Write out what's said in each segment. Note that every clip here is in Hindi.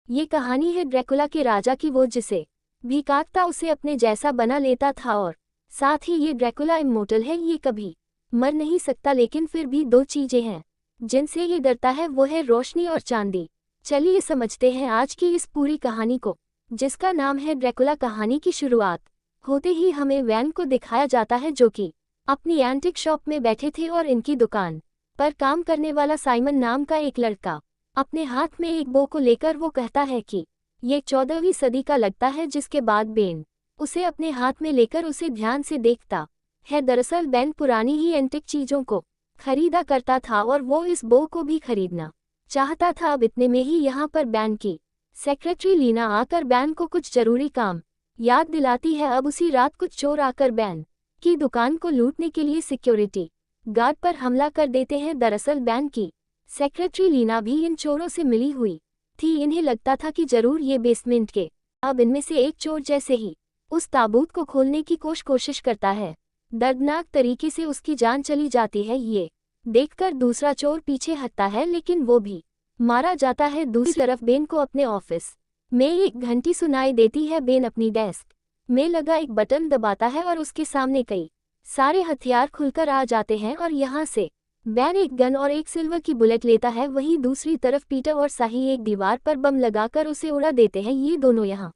ये कहानी है ड्रैकुला के राजा की, वो जिसे भी काटता उसे अपने जैसा बना लेता था, और साथ ही ये ड्रैकुला इमोर्टल है, ये कभी मर नहीं सकता। लेकिन फिर भी दो चीजें हैं जिनसे ये डरता है, वो है रोशनी और चांदी। चलिए समझते हैं आज की इस पूरी कहानी को, जिसका नाम है ड्रैकुला। कहानी की शुरुआत होते ही हमें वैन को दिखाया जाता है, जो कि अपनी एंटिक शॉप में बैठे थे, और इनकी दुकान पर काम करने वाला साइमन नाम का एक लड़का अपने हाथ में एक बो को लेकर वो कहता है कि ये 14वीं सदी का लगता है। जिसके बाद बेन उसे अपने हाथ में लेकर उसे ध्यान से देखता है। दरअसल बेन पुरानी ही एंटिक चीजों को खरीदा करता था, और वो इस बो को भी खरीदना चाहता था। अब इतने में ही यहाँ पर बेन की सेक्रेटरी लीना आकर बेन को कुछ जरूरी काम याद दिलाती है। अब उसी रात कुछ चोर आकर बेन की दुकान को लूटने के लिए सिक्योरिटी गार्ड पर हमला कर देते हैं। दरअसल बेन की सेक्रेटरी लीना भी इन चोरों से मिली हुई थी। इन्हें लगता था कि जरूर ये बेसमेंट के अब इनमें से एक चोर जैसे ही उस ताबूत को खोलने की कोशिश करता है, दर्दनाक तरीके से उसकी जान चली जाती है। ये देखकर दूसरा चोर पीछे हटता है, लेकिन वो भी मारा जाता है। दूसरी तरफ बेन को अपने ऑफिस में एक घंटी सुनाई देती है। बेन अपनी डेस्क में लगा एक बटन दबाता है और उसके सामने कई सारे हथियार खुलकर आ जाते हैं, और यहाँ से बेन एक गन और एक सिल्वर की बुलेट लेता है। वहीं दूसरी तरफ पीटर और साही एक दीवार पर बम लगाकर उसे उड़ा देते हैं। ये दोनों यहाँ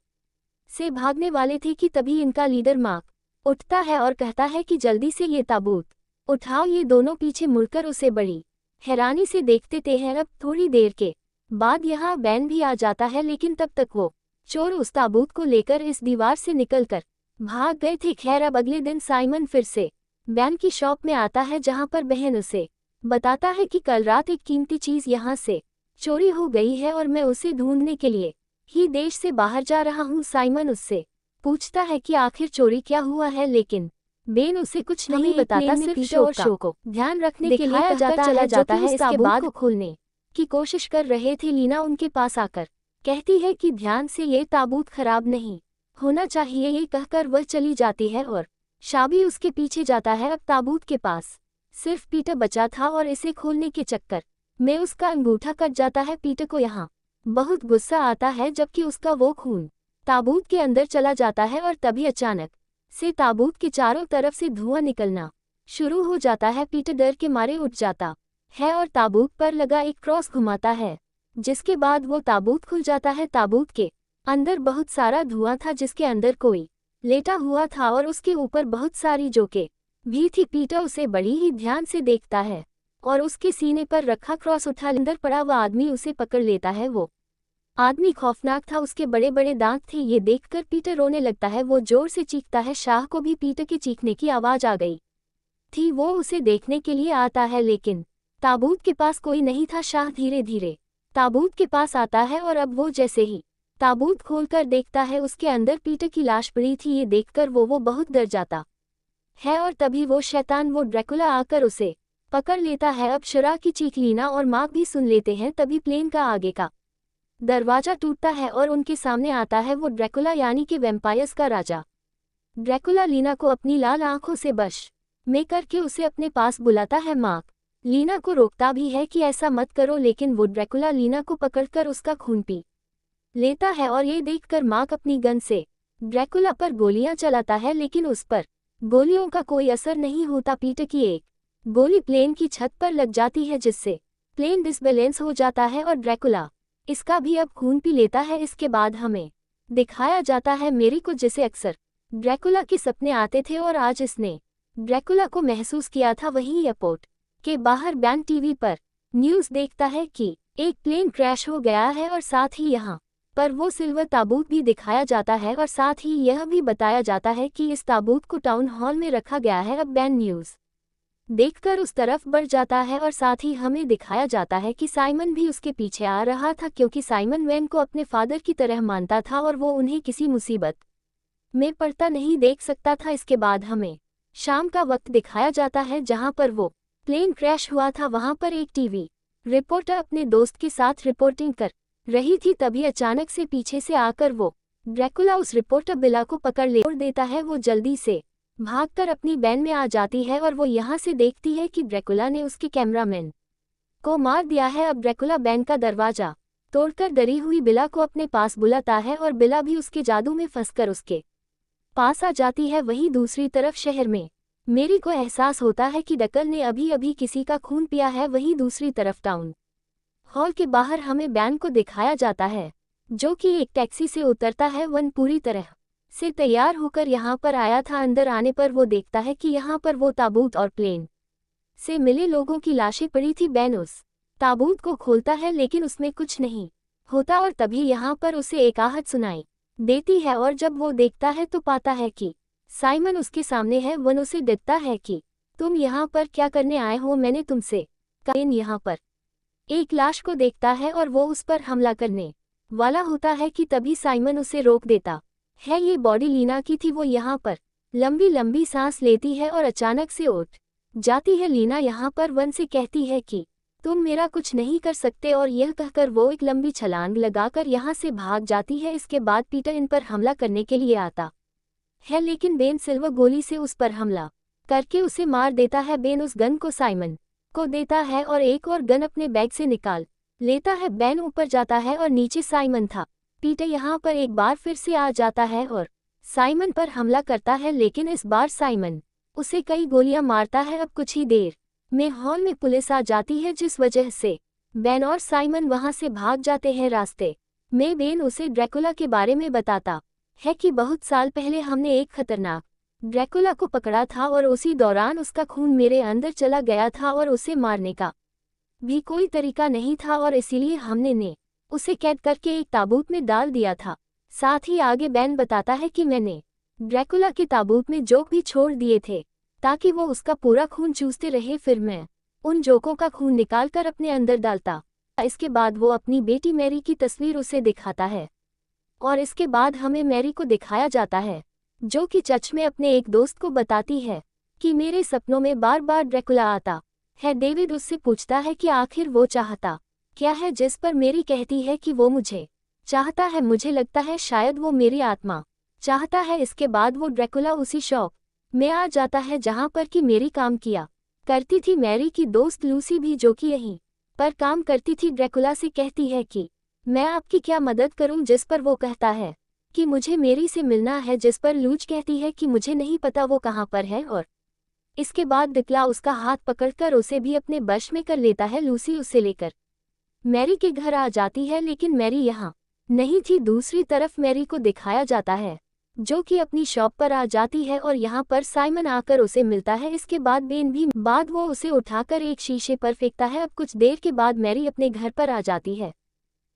से भागने वाले थे कि तभी इनका लीडर मार्क उठता है और कहता है कि जल्दी से ये ताबूत उठाओ। ये दोनों पीछे मुड़कर उसे बड़ी हैरानी से देखते हैं। अब थोड़ी देर के बाद यहाँ बेन भी आ जाता है, लेकिन तब तक वो चोर उस ताबूत को लेकर इस दीवार से निकलकर भाग गए थे। खैर, अब अगले दिन साइमन फिर से बेन की शॉप में आता है, जहाँ पर बहन उसे बताता है कि कल रात एक कीमती चीज यहाँ से चोरी हो गई है, और मैं उसे ढूंढने के लिए ही देश से बाहर जा रहा हूँ। साइमन उससे पूछता है कि आखिर चोरी क्या हुआ है, लेकिन बेन उसे कुछ नहीं बताता। सिर्फ शो को ध्यान रखने के लिए चला जाता है। इसके बाद खोलने की कोशिश कर रहे थे। लीना उनके पास आकर कहती है कि ध्यान से ये ताबूत खराब नहीं होना चाहिए। ये कहकर वह चली जाती है और शाबी उसके पीछे जाता है। अब ताबूत के पास सिर्फ पीटर बचा था, और इसे खोलने के चक्कर में उसका अंगूठा कट जाता है। पीटर को यहाँ बहुत गुस्सा आता है, जबकि उसका वो खून ताबूत के अंदर चला जाता है, और तभी अचानक से ताबूत के चारों तरफ से धुआं निकलना शुरू हो जाता है। पीटर डर के मारे उठ जाता है और ताबूत पर लगा एक क्रॉस घुमाता है, जिसके बाद वो ताबूत खुल जाता है। ताबूत के अंदर बहुत सारा धुआं था, जिसके अंदर कोई लेटा हुआ था, और उसके ऊपर बहुत सारी जोके भी थी। पीटर उसे बड़ी ही ध्यान से देखता है, और उसके सीने पर रखा क्रॉस उठा अंदर पड़ा वह आदमी उसे पकड़ लेता है। वो आदमी खौफनाक था, उसके बड़े बड़े दांत थे। ये देखकर पीटर रोने लगता है। वो जोर से चीखता है। शाह को भी पीटर के चीखने की आवाज आ गई थी। वो उसे देखने के लिए आता है, लेकिन ताबूत के पास कोई नहीं था। शाह धीरे धीरे ताबूत के पास आता है, और अब वो जैसे ही ताबूत खोलकर देखता है, उसके अंदर पीटर की लाश पड़ी थी। ये देखकर वो बहुत डर जाता है, और तभी वो शैतान वो ड्रैकुला आकर उसे पकड़ लेता है। अब शुरा की चीख लीना और मार्क भी सुन लेते हैं। तभी प्लेन का आगे का दरवाजा टूटता है, और उनके सामने आता है वो ड्रैकुला, यानी कि वैम्पायर्स का राजा। ड्रैकुला लीना को अपनी लाल आंखों से बश में करके उसे अपने पास बुलाता है। मार्क लीना को रोकता भी है कि ऐसा मत करो, लेकिन वो ड्रैकुला लीना को पकड़कर उसका खून पी लेता है, और ये देखकर मार्क अपनी गन से ड्रैकुला पर गोलियां चलाता है, लेकिन उस पर गोलियों का कोई असर नहीं होता। पीटर की एक गोली प्लेन की छत पर लग जाती है, जिससे प्लेन डिसबैलेंस हो जाता है, और ड्रैकुला इसका भी अब खून पी लेता है। इसके बाद हमें दिखाया जाता है मेरी को, जिसे अक्सर ड्रैकुला के सपने आते थे, और आज इसने ड्रैकुला को महसूस किया था। वहीं एयरपोर्ट के बाहर बैन टीवी पर न्यूज़ देखता है कि एक प्लेन क्रैश हो गया है, और साथ ही यहाँ पर वो सिल्वर ताबूत भी दिखाया जाता है, और साथ ही यह भी बताया जाता है कि इस ताबूत को टाउन हॉल में रखा गया है। अब बैन न्यूज़ देखकर उस तरफ बढ़ जाता है, और साथ ही हमें दिखाया जाता है कि साइमन भी उसके पीछे आ रहा था, क्योंकि साइमन वैन को अपने फादर की तरह मानता था, और वो उन्हें किसी मुसीबत में पड़ता नहीं देख सकता था। इसके बाद हमें शाम का वक्त दिखाया जाता है, जहां पर वो प्लेन क्रैश हुआ था। वहां पर एक टीवी रिपोर्टर अपने दोस्त के साथ रिपोर्टिंग कर रही थी। तभी अचानक से पीछे से आकर वो ड्रैकुला उस रिपोर्टर बिला को पकड़ ले देता है। वो जल्दी से भागकर अपनी वैन में आ जाती है, और वो यहाँ से देखती है कि ड्रैकुला ने उसके कैमरामैन को मार दिया है। अब ड्रैकुला वैन का दरवाजा तोड़कर डरी हुई बिला को अपने पास बुलाता है और बिला भी उसके जादू में फंसकर उसके पास आ जाती है। वहीं दूसरी तरफ शहर में मेरी को एहसास होता है कि डकल ने अभी अभी किसी का खून पिया है। वहीं दूसरी तरफ टाउन हॉल के बाहर हमें बैन को दिखाया जाता है, जो कि एक टैक्सी से उतरता है। वन पूरी तरह से तैयार होकर यहाँ पर आया था। अंदर आने पर वो देखता है कि यहाँ पर वो ताबूत और प्लेन से मिले लोगों की लाशें पड़ी थी। बैन उस ताबूत को खोलता है लेकिन उसमें कुछ नहीं होता और तभी यहाँ पर उसे एक आहट सुनाई देती है और जब वो देखता है तो पाता है कि साइमन उसके सामने है। वन उसे डरता है कि तुम यहाँ पर क्या करने आए हो, मैंने तुमसे कहा। यहाँ पर एक लाश को देखता है और वो उस पर हमला करने वाला होता है कि तभी साइमन उसे रोक देता है। ये बॉडी लीना की थी। वो यहाँ पर लंबी लंबी सांस लेती है और अचानक से उठ जाती है। लीना यहाँ पर वन से कहती है कि तुम मेरा कुछ नहीं कर सकते और यह कहकर वो एक लंबी छलांग लगाकर यहाँ से भाग जाती है। इसके बाद पीटर इन पर हमला करने के लिए आता है लेकिन बेन सिल्वर गोली से उस पर हमला करके उसे मार देता है। बेन उस गन को साइमन को देता है और एक और गन अपने बैग से निकाल लेता है। बेन ऊपर जाता है और नीचे साइमन था। पीटर यहाँ पर एक बार फिर से आ जाता है और साइमन पर हमला करता है लेकिन इस बार साइमन उसे कई गोलियां मारता है। अब कुछ ही देर में हॉल में पुलिस आ जाती है, जिस वजह से बेन और साइमन वहां से भाग जाते हैं। रास्ते में बेन उसे ड्रैकुला के बारे में बताता है कि बहुत साल पहले हमने एक खतरनाक ड्रैकुला को पकड़ा था और उसी दौरान उसका खून मेरे अंदर चला गया था और उसे मारने का भी कोई तरीका नहीं था और इसीलिए हमने उसे कैद करके एक ताबूत में डाल दिया था। साथ ही आगे बेन बताता है कि मैंने ड्रैकुला के ताबूत में जोक भी छोड़ दिए थे ताकि वो उसका पूरा खून चूसते रहे। फिर मैं उन जोकों का खून निकालकर अपने अंदर डालता। इसके बाद वो अपनी बेटी मैरी की तस्वीर उसे दिखाता है और इसके बाद हमें मैरी को दिखाया जाता है, जो कि चर्च में अपने एक दोस्त को बताती है कि मेरे सपनों में बार बार ड्रैकुला आता है। डेविड उससे पूछता है कि आखिर वो चाहता क्या है, जिस पर मेरी कहती है कि वो मुझे चाहता है। मुझे लगता है शायद वो मेरी आत्मा चाहता है। इसके बाद वो ड्रैकुला उसी शॉप में आ जाता है जहां पर कि मेरी काम किया करती थी। मैरी की दोस्त लूसी भी, जो कि यहीं पर काम करती थी, ड्रैकुला से कहती है कि मैं आपकी क्या मदद करूं, जिस पर वो कहता है कि मुझे मेरी से मिलना है, जिस पर लूच कहती है कि मुझे नहीं पता वो कहां पर है। और इसके बाद ड्रैकुला उसका हाथ पकड़कर उसे भी अपने वश में कर लेता है। लूसी उसे लेकर मैरी के घर आ जाती है लेकिन मैरी यहाँ नहीं थी। दूसरी तरफ मैरी को दिखाया जाता है, जो कि अपनी शॉप पर आ जाती है और यहाँ पर साइमन आकर उसे मिलता है। इसके बाद बेन भी वो उसे उठाकर एक शीशे पर फेंकता है। अब कुछ देर के बाद मैरी अपने घर पर आ जाती है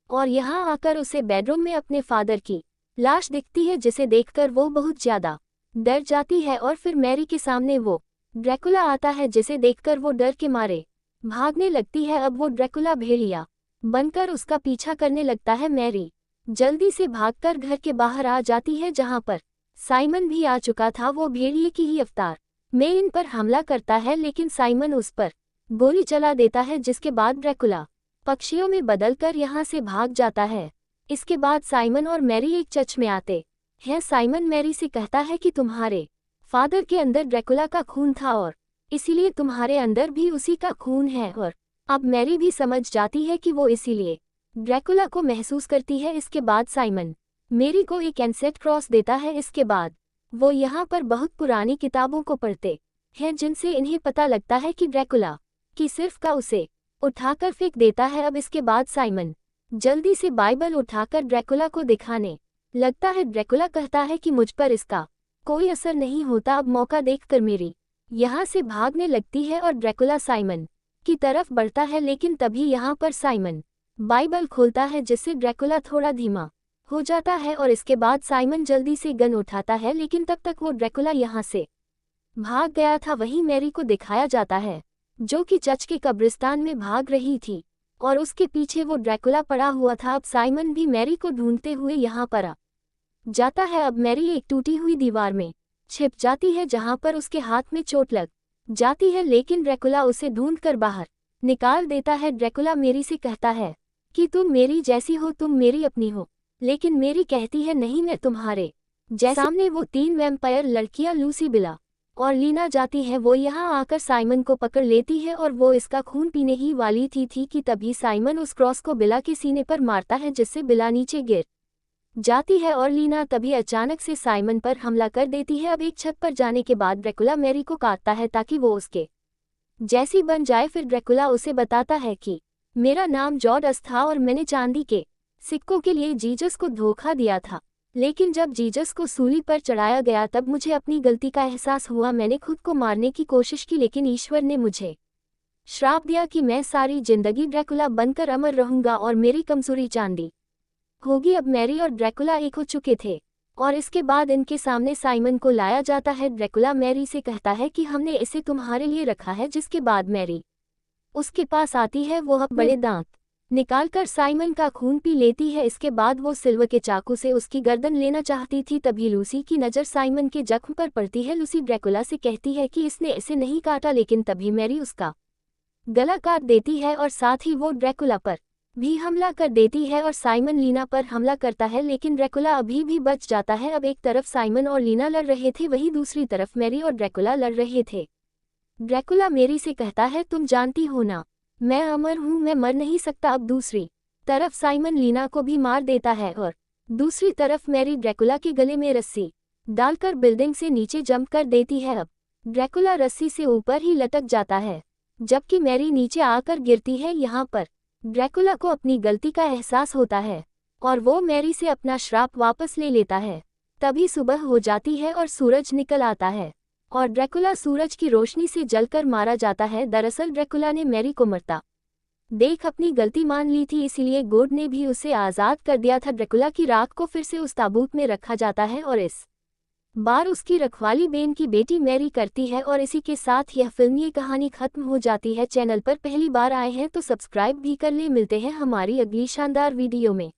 और यहाँ आकर उसे बेडरूम में अपने फादर की लाश दिखती है, जिसे देखकर वो बहुत ज्यादा डर जाती है। और फिर मैरी के सामने वो ड्रैकुला आता है, जिसे देखकर वो डर के मारे भागने लगती है। अब वो ड्रैकुला भेड़िया बनकर उसका पीछा करने लगता है। मैरी जल्दी से भागकर घर के बाहर आ जाती है, जहां पर साइमन भी आ चुका था। वो भेड़िए की ही अवतार में इन पर हमला करता है लेकिन साइमन उस पर गोली चला देता है, जिसके बाद ड्रैकुला पक्षियों में बदलकर यहाँ से भाग जाता है। इसके बाद साइमन और मैरी एक चर्च में आते हैं। साइमन मैरी से कहता है कि तुम्हारे फादर के अंदर ड्रैकुला का खून था और इसीलिए तुम्हारे अंदर भी उसी का खून है। और अब मैरी भी समझ जाती है कि वो इसीलिए ड्रैकुला को महसूस करती है। इसके बाद साइमन मैरी को एक एंसेट क्रॉस देता है। इसके बाद वो यहाँ पर बहुत पुरानी किताबों को पढ़ते हैं, जिनसे इन्हें पता लगता है कि ड्रैकुला की सिर्फ का उसे उठाकर फेंक देता है। अब इसके बाद साइमन जल्दी से बाइबल उठाकर ड्रैकुला को दिखाने लगता है। ड्रैकुला कहता है कि मुझ पर इसका कोई असर नहीं होता। अब मौका देखकर मैरी यहाँ से भागने लगती है और ड्रैकुला साइमन की तरफ बढ़ता है, लेकिन तभी यहाँ पर साइमन बाइबल खोलता है, जिससे ड्रैकुला थोड़ा धीमा हो जाता है। और इसके बाद साइमन जल्दी से गन उठाता है, लेकिन तब तक वो ड्रैकुला यहाँ से भाग गया था। वहीं मैरी को दिखाया जाता है, जो कि चर्च के कब्रिस्तान में भाग रही थी और उसके पीछे वो ड्रैकुला पड़ा हुआ था। अब साइमन भी मैरी को ढूंढते हुए यहाँ पर आ जाता है। अब मैरी एक टूटी हुई दीवार में छिप जाती है, जहाँ पर उसके हाथ में चोट लग जाती है, लेकिन ड्रैकुला उसे ढूंढकर बाहर निकाल देता है। ड्रैकुला मैरी से कहता है कि तुम मेरी जैसी हो, तुम मेरी अपनी हो, लेकिन मैरी कहती है नहीं, मैं तुम्हारे जैसे। सामने वो 3 वैम्पायर लड़कियां लूसी, बिला और लीना जाती है। वो यहाँ आकर साइमन को पकड़ लेती है और वो इसका खून पीने ही वाली थी कि तभी साइमन उस क्रॉस को बिला के सीने पर मारता है, जिससे बिला नीचे गिर जाती है और लीना तभी अचानक से साइमन पर हमला कर देती है। अब एक छत पर जाने के बाद ड्रैकुला मैरी को काटता है ताकि वो उसके जैसी बन जाए। फिर ड्रैकुला उसे बताता है कि मेरा नाम जॉर्डस था और मैंने चांदी के सिक्कों के लिए जीसस को धोखा दिया था, लेकिन जब जीसस को सूली पर चढ़ाया गया तब मुझे अपनी गलती का एहसास हुआ। मैंने खुद को मारने की कोशिश की, लेकिन ईश्वर ने मुझे श्राप दिया कि मैं सारी जिंदगी ड्रैकुला बनकर अमर रहूंगा और मेरी कमजोरी चांदी होगी। अब मैरी और ड्रैकुला एक हो चुके थे और इसके बाद इनके सामने साइमन को लाया जाता है। ड्रैकुला मैरी से कहता है कि हमने इसे तुम्हारे लिए रखा है, जिसके बाद मैरी उसके पास आती है। वो अब बड़े दांत निकालकर साइमन का खून पी लेती है। इसके बाद वो सिल्वर के चाकू से उसकी गर्दन लेना चाहती थी, तभी लूसी की नज़र साइमन के जख्म पर पड़ती है। लूसी ड्रैकुला से कहती है कि इसने इसे नहीं काटा, लेकिन तभी मैरी उसका गला काट देती है और साथ ही वो ड्रैकुला पर भी हमला कर देती है और साइमन लीना पर हमला करता है, लेकिन ड्रैकुला अभी भी बच जाता है। अब एक तरफ साइमन और लीना लड़ रहे थे, वहीं दूसरी तरफ मैरी और ड्रैकुला लड़ रहे थे। ड्रैकुला मैरी से कहता है तुम जानती हो ना, मैं अमर हूँ, मैं मर नहीं सकता। अब दूसरी तरफ साइमन लीना को भी मार देता है और दूसरी तरफ मैरी ड्रैकुला के गले में रस्सी डालकर बिल्डिंग से नीचे जंप कर देती है। अब ड्रैकुला रस्सी से ऊपर ही लटक जाता है, जबकि मैरी नीचे आकर गिरती है। यहाँ पर ड्रैकुला को अपनी गलती का एहसास होता है और वो मैरी से अपना श्राप वापस ले लेता है। तभी सुबह हो जाती है और सूरज निकल आता है और ड्रैकुला सूरज की रोशनी से जलकर मारा जाता है। दरअसल ड्रैकुला ने मैरी को मरता देख अपनी गलती मान ली थी, इसीलिए गॉड ने भी उसे आज़ाद कर दिया था। ड्रैकुला की राख को फिर से उस ताबूत में रखा जाता है और इस बार उसकी रखवाली बेन की बेटी मैरी करती है। और इसी के साथ यह फिल्मी कहानी खत्म हो जाती है। चैनल पर पहली बार आए हैं तो सब्सक्राइब भी कर ले। मिलते हैं हमारी अगली शानदार वीडियो में।